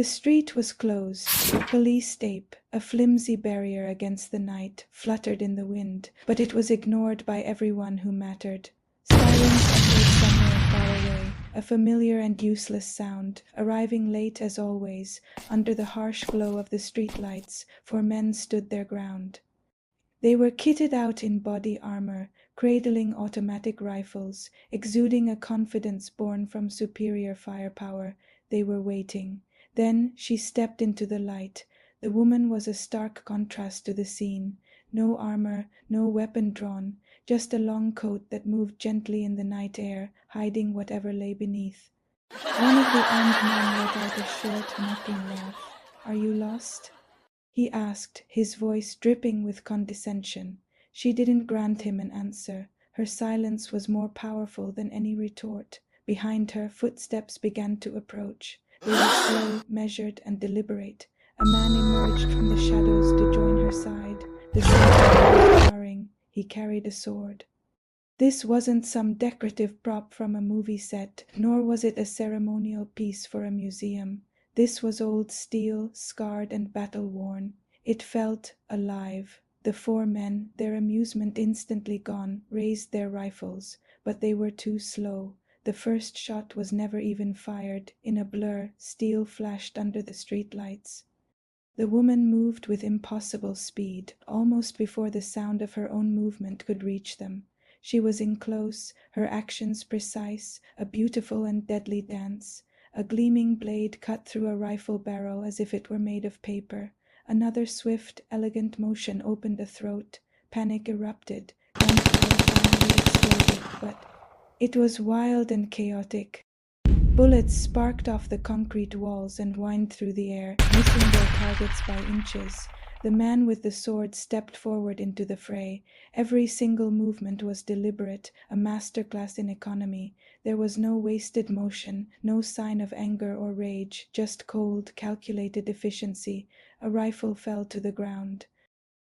The street was closed. The police tape, a flimsy barrier against the night, fluttered in the wind, but it was ignored by everyone who mattered. Sirens echoed somewhere far away, a familiar and useless sound, arriving late as always, under the harsh glow of the streetlights, for men stood their ground. They were kitted out in body armor, cradling automatic rifles, exuding a confidence born from superior firepower. They were waiting. Then she stepped into the light. The woman was a stark contrast to the scene. No armor, no weapon drawn, just a long coat that moved gently in the night air, hiding whatever lay beneath. One of the armed men let out a short, mocking laugh. "Are you lost?" he asked, his voice dripping with condescension. She didn't grant him an answer. Her silence was more powerful than any retort. Behind her, footsteps began to approach. They were slow, measured, and deliberate. A man emerged from the shadows to join her side. The street was jarring. He carried a sword. This wasn't some decorative prop from a movie set, nor was it a ceremonial piece for a museum. This was old steel, scarred and battle-worn. It felt alive. The four men, their amusement instantly gone, raised their rifles, but they were too slow. The first shot was never even fired. In a blur, steel flashed under the streetlights. The woman moved with impossible speed, almost before the sound of her own movement could reach them. She was in close, her actions precise, a beautiful and deadly dance. A gleaming blade cut through a rifle barrel as if it were made of paper. Another swift, elegant motion opened a throat. Panic erupted. Gunfire finally exploded, but it was wild and chaotic. Bullets sparked off the concrete walls and whined through the air, missing their targets by inches. The man with the sword stepped forward into the fray. Every single movement was deliberate, a masterclass in economy. There was no wasted motion, no sign of anger or rage, just cold, calculated efficiency. A rifle fell to the ground,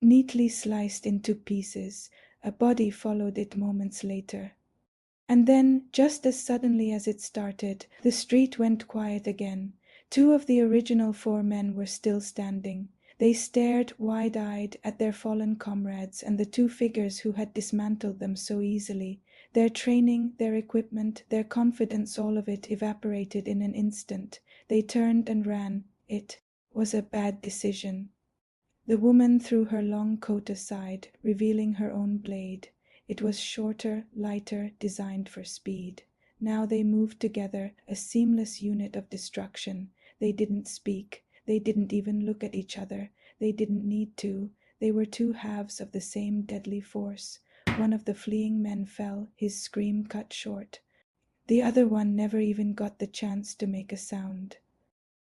neatly sliced into pieces. A body followed it moments later. And then, just as suddenly as it started, the street went quiet again. Two of the original four men were still standing. They stared wide-eyed at their fallen comrades and the two figures who had dismantled them so easily. Their training, their equipment, their confidence, all of it evaporated in an instant. They turned and ran. It was a bad decision. The woman threw her long coat aside, revealing her own blade. It was shorter, lighter, designed for speed. Now they moved together, a seamless unit of destruction. They didn't speak. They didn't even look at each other. They didn't need to. They were two halves of the same deadly force. One of the fleeing men fell, his scream cut short. The other one never even got the chance to make a sound.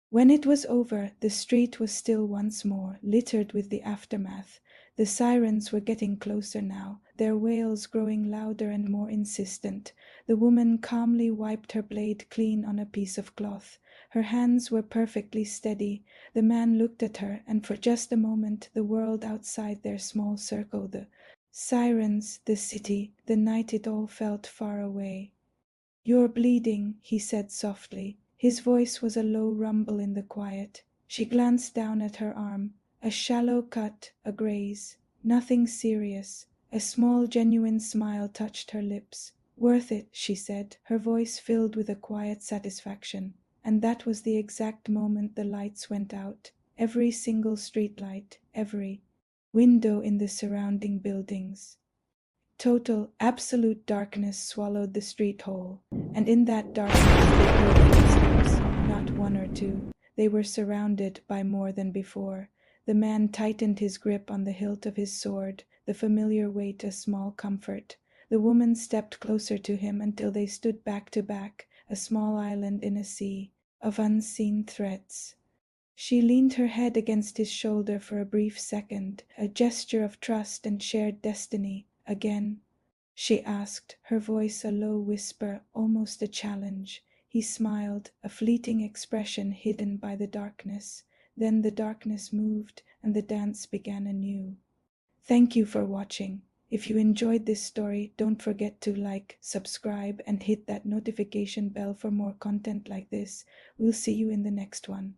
When it was over, the street was still once more, littered with the aftermath. The sirens were getting closer now, their wails growing louder and more insistent. The woman calmly wiped her blade clean on a piece of cloth. Her hands were perfectly steady. The man looked at her, and for just a moment the world outside their small circle, the sirens, the city, the night, it all felt far away. "You're bleeding," he said softly. His voice was a low rumble in the quiet. She glanced down at her arm. A shallow cut, a graze. Nothing serious. A small, genuine smile touched her lips. "Worth it," she said, her voice filled with a quiet satisfaction. And that was the exact moment the lights went out. Every single street light, every window in the surrounding buildings. Total, absolute darkness swallowed the street whole, and in that darkness they heard footsteps, not one or two. They were surrounded by more than before. The man tightened his grip on the hilt of his sword, the familiar weight a small comfort. The woman stepped closer to him until they stood back to back, a small island in a sea of unseen threats. She leaned her head against his shoulder for a brief second, a gesture of trust and shared destiny. "Again?" she asked, her voice a low whisper, almost a challenge. He smiled, a fleeting expression hidden by the darkness. Then the darkness moved, and the dance began anew. Thank you for watching. If you enjoyed this story, don't forget to like, subscribe, and hit that notification bell for more content like this. We'll see you in the next one.